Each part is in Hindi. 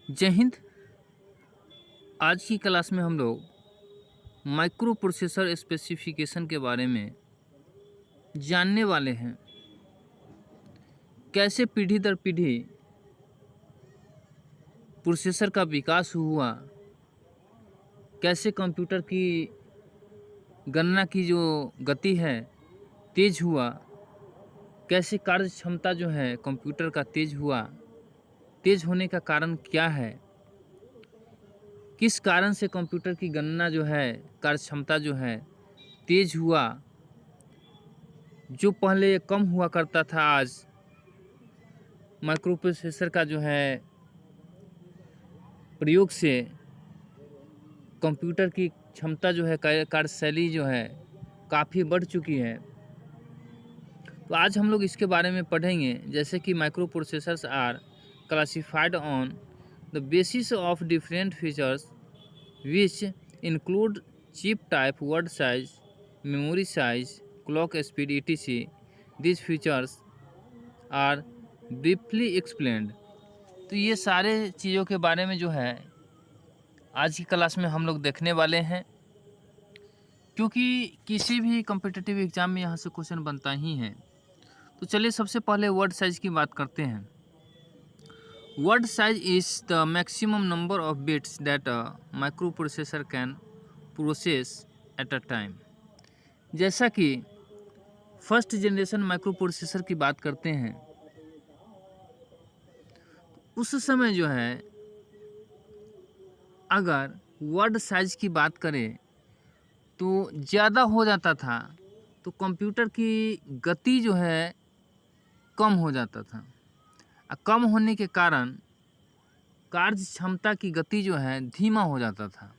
जय हिंद। आज की क्लास में हम लोग माइक्रो प्रोसेसर स्पेसिफिकेशन के बारे में जानने वाले हैं। कैसे पीढ़ी दर पीढ़ी प्रोसेसर का विकास हुआ, कैसे कंप्यूटर की गणना की जो गति है तेज हुआ, कैसे कार्य क्षमता जो है कंप्यूटर का तेज हुआ, तेज होने का कारण क्या है, किस कारण से कंप्यूटर की गणना जो है कार्य क्षमता जो है तेज हुआ, जो पहले कम हुआ करता था आज माइक्रो प्रोसेसर का जो है प्रयोग से कंप्यूटर की क्षमता जो है कार्यशैली जो है काफ़ी बढ़ चुकी है। तो आज हम लोग इसके बारे में पढ़ेंगे, जैसे कि micro processors are classified on the basis of different features which include chip type, word size, memory size, clock speed etc. This features are briefly explained. तो ये सारे चीज़ों के बारे में जो है आज की क्लास में हम लोग देखने वाले हैं, क्योंकि किसी भी कॉम्पिटिटिव एग्ज़ाम में यहाँ से क्वेश्चन बनता ही है। तो चलिए सबसे पहले वर्ड साइज़ की बात करते हैं। Word size is the maximum number of bits that a micro processor can process at a time. जैसा कि फर्स्ट जनरेशन माइक्रो प्रोसेसर की बात करते हैं, उस समय जो है अगर वर्ड साइज की बात करें तो ज़्यादा हो जाता था, तो कंप्यूटर की गति जो है कम हो जाता था। कम होने के कारण कार्य क्षमता की गति जो है धीमा हो जाता था।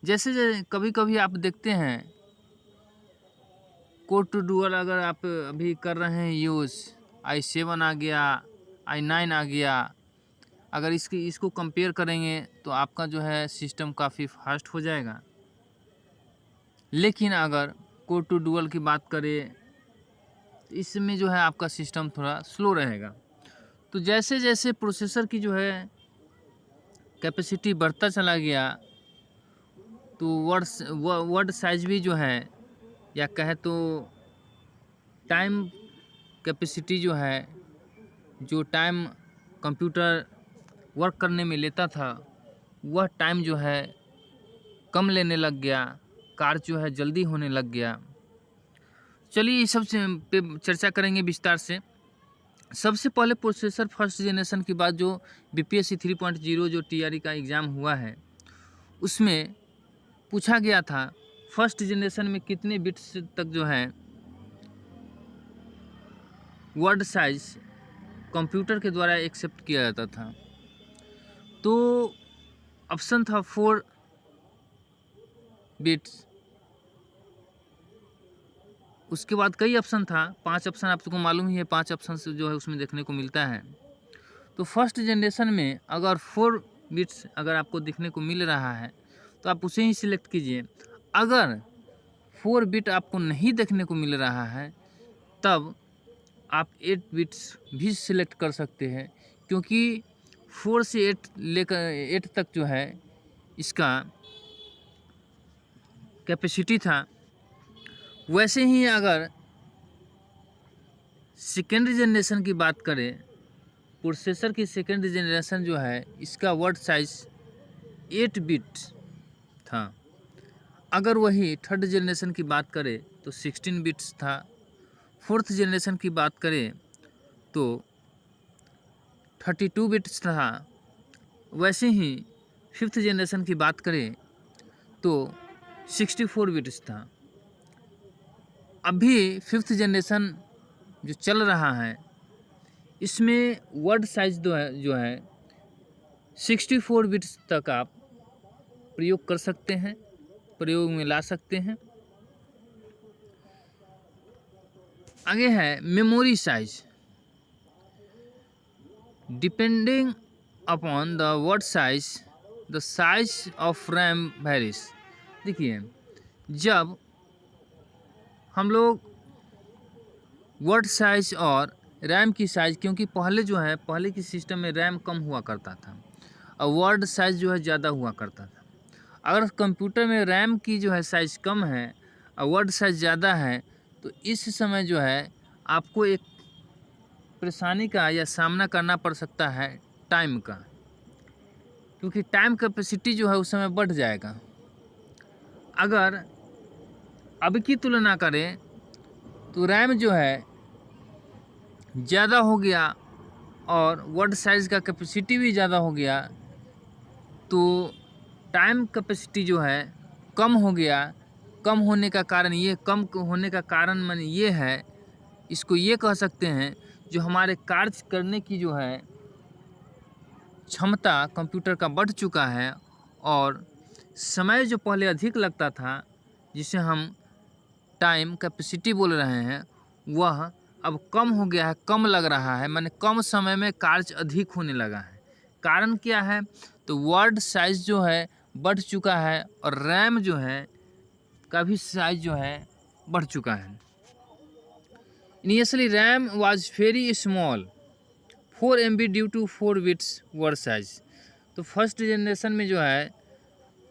जैसे कभी कभी आप देखते हैं कोड टू डुअल अगर आप अभी कर रहे हैं यूज़, i7 आ गया, i9 आ गया, अगर इसको कंपेयर करेंगे तो आपका जो है सिस्टम काफ़ी फास्ट हो जाएगा। लेकिन अगर कोड टू डुअल की बात करें तो इसमें जो है आपका सिस्टम थोड़ा स्लो रहेगा। तो जैसे जैसे प्रोसेसर की जो है कैपेसिटी बढ़ता चला गया, तो वर्ड साइज भी जो है, या कहे तो टाइम कैपेसिटी जो है, जो टाइम कंप्यूटर वर्क करने में लेता था वह टाइम जो है कम लेने लग गया, कार्य जो है जल्दी होने लग गया। चलिए इस सब से पे चर्चा करेंगे विस्तार से। सबसे पहले प्रोसेसर फर्स्ट जनरेशन की बात, जो BPSC 3.0 जो TRE का एग्ज़ाम हुआ है उसमें पूछा गया था फर्स्ट जनरेशन में कितने बिट्स तक जो है वर्ड साइज कंप्यूटर के द्वारा एक्सेप्ट किया जाता था। तो ऑप्शन था 4 बिट्स, उसके बाद कई ऑप्शन था, 5 ऑप्शन आपको मालूम ही है, 5 ऑप्शन से जो है उसमें देखने को मिलता है। तो फर्स्ट जनरेशन में अगर 4 बिट्स अगर आपको देखने को मिल रहा है तो आप उसे ही सिलेक्ट कीजिए। अगर 4 बिट आपको नहीं देखने को मिल रहा है तब आप 8 बिट्स भी सिलेक्ट कर सकते हैं, क्योंकि 4 से 8 लेकर 8 तक जो है इसका कैपेसिटी था। वैसे ही अगर सेकेंड जनरेशन की बात करें, प्रोसेसर की सेकेंड जनरेशन जो है इसका वर्ड साइज 8 बिट था। अगर वही थर्ड जनरेशन की बात करें तो 16 बिट्स था। फोर्थ जनरेशन की बात करें तो 32 बिट्स था। वैसे ही फिफ्थ जनरेशन की बात करें तो 64 बिट्स था। अभी फिफ्थ जनरेशन जो चल रहा है इसमें वर्ड साइज जो है 64 बिट्स तक आप प्रयोग कर सकते हैं, प्रयोग में ला सकते हैं। आगे है memory size. Depending upon the word size the size of RAM varies. देखिए, जब हम लोग वर्ड साइज और रैम की साइज, क्योंकि पहले जो है पहले की सिस्टम में रैम कम हुआ करता था, और वर्ड साइज़ जो है ज़्यादा हुआ करता था। अगर कंप्यूटर में रैम की जो है साइज़ कम है और वर्ड साइज़ ज़्यादा है, तो इस समय जो है आपको एक परेशानी का या सामना करना पड़ सकता है टाइम का, क्योंकि टाइम कैपेसिटी जो है उस समय बढ़ जाएगा। अगर अब की तुलना करें तो रैम जो है ज़्यादा हो गया और वर्ड साइज़ का कैपेसिटी भी ज़्यादा हो गया, तो टाइम कैपेसिटी जो है कम हो गया। कम होने का कारण माने ये है, इसको ये कह सकते हैं, जो हमारे कार्य करने की जो है क्षमता कंप्यूटर का बढ़ चुका है और समय जो पहले अधिक लगता था, जिसे हम टाइम कैपेसिटी बोल रहे हैं, वह अब कम हो गया है, कम लग रहा है, माने कम समय में कार्य अधिक होने लगा है। कारण क्या है? तो वर्ड साइज़ जो है बढ़ चुका है और रैम जो है का भी साइज़ जो है बढ़ चुका है। Initially RAM was very small 4 MB due to 4 bits word size. तो फर्स्ट जनरेशन में जो है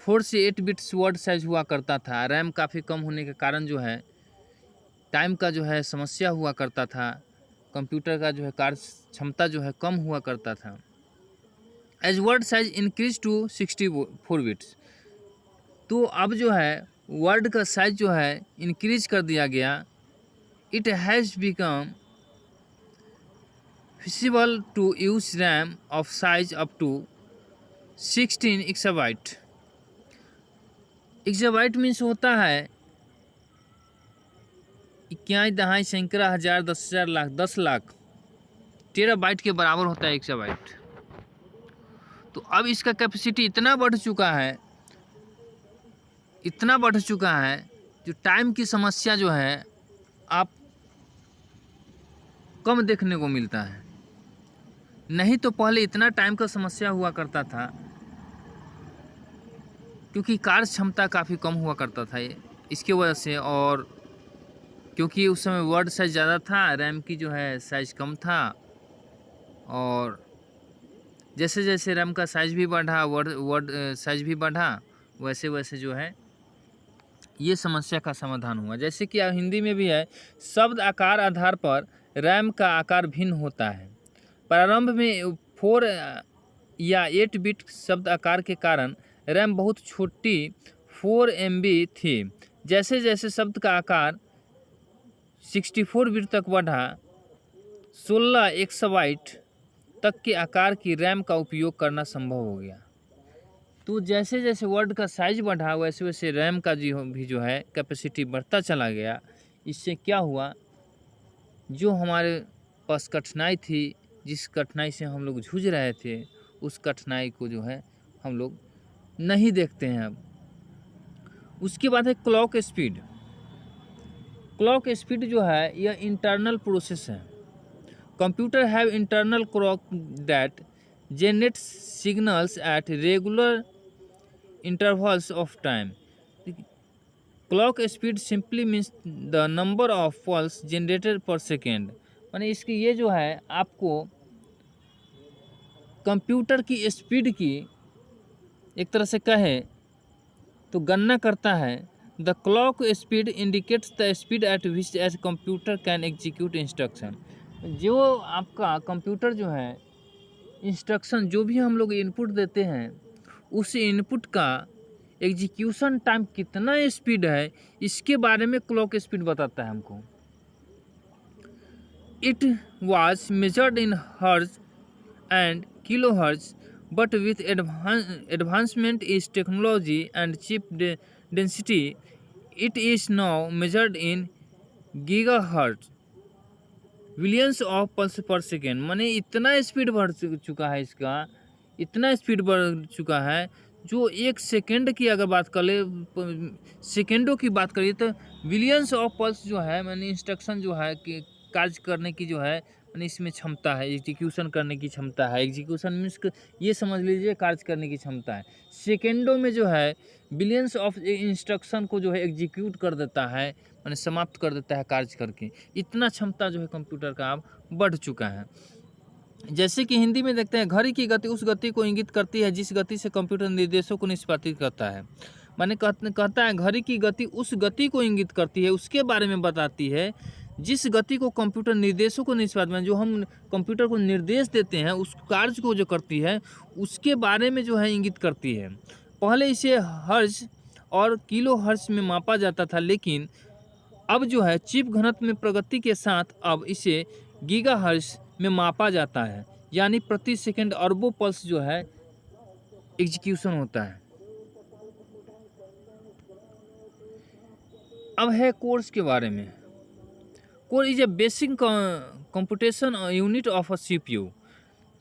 4 से 8 बिट्स वर्ड साइज़ हुआ करता था। रैम काफ़ी कम होने के कारण जो है टाइम का जो है समस्या हुआ करता था। कंप्यूटर का जो है कार्य क्षमता जो है कम हुआ करता था। As word size increase to 64 bits, तो अब जो है वर्ड का साइज जो है इंक्रीज कर दिया गया। It has become feasible to use RAM of size up to 16 exabyte. Exabyte means होता है इक्याई दहाई सैकड़ा हज़ार 10,000 लाख 10 लाख टेराबाइट के बराबर होता है एक्साबाइट। तो अब इसका कैपेसिटी इतना बढ़ चुका है, जो टाइम की समस्या जो है आप कम देखने को मिलता है। नहीं तो पहले इतना टाइम का समस्या हुआ करता था, क्योंकि कार्य क्षमता काफ़ी कम हुआ करता था इसके वजह से, और क्योंकि उस समय वर्ड साइज़ ज़्यादा था, रैम की जो है साइज़ कम था, और जैसे जैसे रैम का साइज़ भी बढ़ा, वर्ड साइज़ भी बढ़ा, वैसे वैसे जो है ये समस्या का समाधान हुआ। जैसे कि हिंदी में भी है, शब्द आकार आधार पर रैम का आकार भिन्न होता है। प्रारंभ में 4 या 8 बिट शब्द आकार के कारण रैम बहुत छोटी 4 MB थी। जैसे जैसे शब्द का आकार 64 बिट तक बढ़ा, 16 एक्साबाइट तक के आकार की रैम का उपयोग करना संभव हो गया। तो जैसे जैसे वर्ड का साइज बढ़ा, वैसे वैसे रैम का भी जो है कैपेसिटी बढ़ता चला गया। इससे क्या हुआ, जो हमारे पास कठिनाई थी, जिस कठिनाई से हम लोग जूझ रहे थे, उस कठिनाई को जो है हम लोग नहीं देखते हैं अब। उसके बाद है क्लॉक स्पीड। क्लॉक स्पीड जो है यह इंटरनल प्रोसेस है। Computer have internal clock that generates signals at regular intervals of time. Clock speed simply means the number of pulse generated per second। माने इसकी ये जो है आपको कंप्यूटर की स्पीड की एक तरह से कहे तो गणना करता है। The clock speed indicates the speed at which a computer can execute instruction. जो आपका कंप्यूटर जो है इंस्ट्रक्शन जो भी हम लोग इनपुट देते हैं, उस इनपुट का एग्जीक्यूशन टाइम कितना स्पीड है, इसके बारे में क्लॉक स्पीड बताता है हमको। इट वाज मेजर्ड इन हर्ज and kilo hertz, but with advancement is technology and chip density it is now measured in giga हर्ज, बिलियंस ऑफ पल्स पर सेकेंड। माने इतना स्पीड बढ़ चुका है, इतना स्पीड बढ़ चुका है, जो एक सेकेंड की अगर बात कर ले, सेकेंडों की बात करिए तो बिलियंस ऑफ पल्स जो है, माने इंस्ट्रक्शन जो है कि कार्य करने की जो है, माने इसमें क्षमता है, एग्जीक्यूशन करने की क्षमता है। एग्जीक्यूशन मीन्स ये समझ लीजिए कार्य करने की क्षमता है। सेकेंडों में जो है बिलियंस ऑफ इंस्ट्रक्शन को जो है एग्जीक्यूट कर देता है, माने समाप्त कर देता है कार्य करके। इतना क्षमता जो है कंप्यूटर का अब बढ़ चुका है। जैसे कि हिंदी में देखते हैं, घड़ी की गति उस गति को इंगित करती है जिस गति से कंप्यूटर निर्देशों को निष्पादित करता है। माने कहता है घड़ी की गति उस गति को इंगित करती है, उसके बारे में बताती है जिस गति को कंप्यूटर निर्देशों को निष्पादित में जो हम कंप्यूटर को निर्देश देते हैं उस कार्य को जो करती है उसके बारे में जो है इंगित करती है। पहले इसे हर्ट्ज और किलो हर्ट्ज में मापा जाता था, लेकिन अब जो है चिप घनत्व में प्रगति के साथ अब इसे गीगाहर्ट्ज में मापा जाता है, यानी प्रति सेकंड अरबों पल्स जो है एग्जीक्यूशन होता है। अब है कोर्स के बारे में। Core is a basic computation unit of a CPU.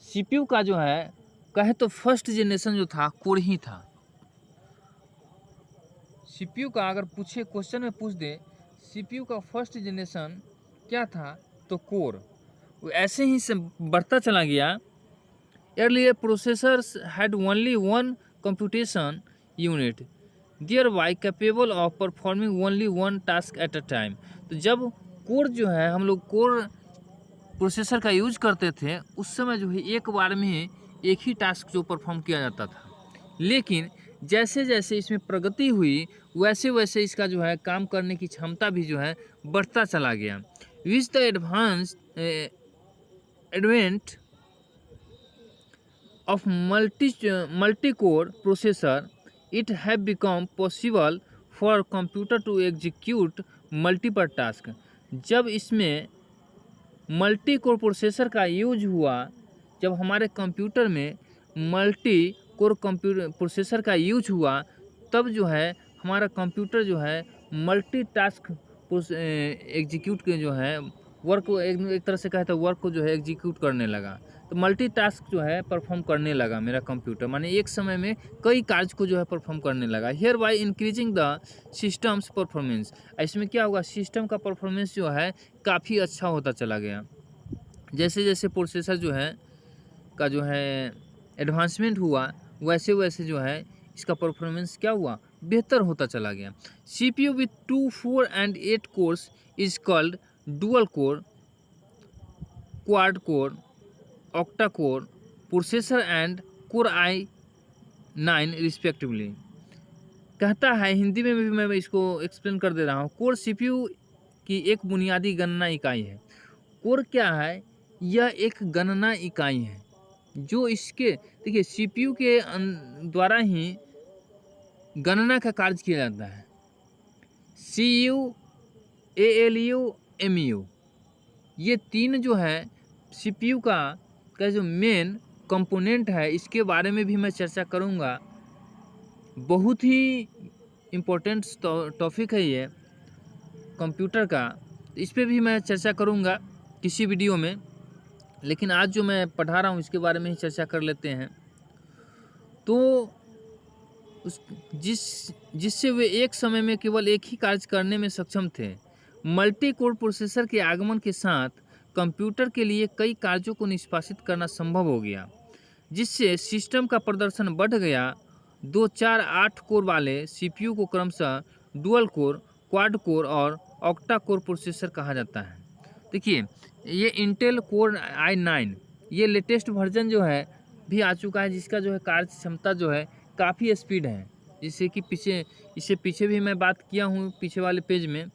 CPU का जो है कहे तो फर्स्ट जनरेशन जो था कोर ही था। सीपीयू का अगर पूछे क्वेश्चन में पूछ दे सीपीयू का फर्स्ट जनरेशन क्या था तो कोर, वो ऐसे ही से बढ़ता चला गया। Earlier processors had only one computation unit thereby capable of performing only one task at a time. तो जब कोर जो है हम लोग कोर प्रोसेसर का यूज करते थे उस समय जो है एक बार में एक ही टास्क जो परफॉर्म किया जाता था, लेकिन जैसे जैसे इसमें प्रगति हुई वैसे वैसे इसका जो है काम करने की क्षमता भी जो है बढ़ता चला गया। Which the advent of multi core processor it have become possible for computer to execute multiple task. जब इसमें मल्टी कोर प्रोसेसर का यूज हुआ, जब हमारे कंप्यूटर में मल्टी कोर कंप्यूटर प्रोसेसर का यूज हुआ, तब जो है हमारा कंप्यूटर जो है मल्टी टास्क एग्जीक्यूट के जो है वर्क को एक तरह से कहते हैं वर्क को जो है एग्जीक्यूट करने लगा। तो मल्टी टास्क जो है परफॉर्म करने लगा मेरा कंप्यूटर, माने एक समय में कई कार्य को जो है परफॉर्म करने लगा। Here by increasing the systems performance. इसमें क्या होगा, सिस्टम का परफॉर्मेंस जो है काफ़ी अच्छा होता चला गया। जैसे जैसे प्रोसेसर जो है का जो है एडवांसमेंट हुआ वैसे वैसे जो है इसका परफॉर्मेंस क्या हुआ, बेहतर होता चला गया। CPU with 2, 4 and 8 course is called dual core, quad core, octa core processor and core i9 respectively. कहता है हिंदी में भी मैं इसको एक्सप्लेन कर दे रहा हूँ। कोर CPU की एक बुनियादी गणना इकाई है। कोर क्या है, यह एक गणना इकाई है जो इसके देखिए CPU के द्वारा ही गणना का कार्य किया जाता है। CU, ALU, MU ये तीन जो है CPU का जो मेन कंपोनेंट है, इसके बारे में भी मैं चर्चा करूँगा। बहुत ही इम्पोर्टेंट टॉपिक है ये कंप्यूटर का, इस पे भी मैं चर्चा करूँगा किसी वीडियो में, लेकिन आज जो मैं पढ़ा रहा हूँ इसके बारे में ही चर्चा कर लेते हैं। तो जिससे वे एक समय में केवल एक ही कार्य करने में सक्षम थे। मल्टी कोर प्रोसेसर के आगमन के साथ कंप्यूटर के लिए कई कार्यों को निष्पादित करना संभव हो गया, जिससे सिस्टम का प्रदर्शन बढ़ गया। 2, 4, 8 कोर वाले CPU को क्रमशः डुअल कोर, क्वाड कोर और ऑक्टा कोर प्रोसेसर कहा जाता है। देखिए ये इंटेल कोर i9 ये लेटेस्ट वर्जन जो है भी आ चुका है, जिसका जो है कार्य क्षमता जो है काफ़ी स्पीड है, जिससे कि इससे पीछे भी मैं बात किया हूँ पीछे वाले पेज में।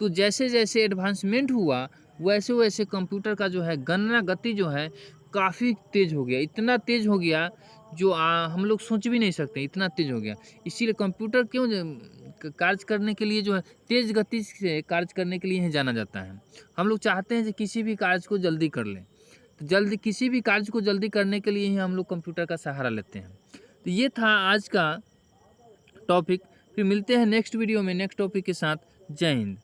तो जैसे जैसे एडवांसमेंट हुआ वैसे वैसे कंप्यूटर का जो है गणना गति जो है काफ़ी तेज़ हो गया, इतना तेज़ हो गया जो हम लोग सोच भी नहीं सकते, इतना तेज़ हो गया। इसीलिए कंप्यूटर क्यों कार्य करने के लिए जो है तेज़ गति से कार्य करने के लिए ही जाना जाता है। हम लोग चाहते हैं कि किसी भी कार्य को जल्दी कर लें, तो किसी भी कार्य को जल्दी करने के लिए ही हम लोग कंप्यूटर का सहारा लेते हैं। तो ये था आज का टॉपिक। फिर मिलते हैं नेक्स्ट वीडियो में नेक्स्ट टॉपिक के साथ। जय हिंद।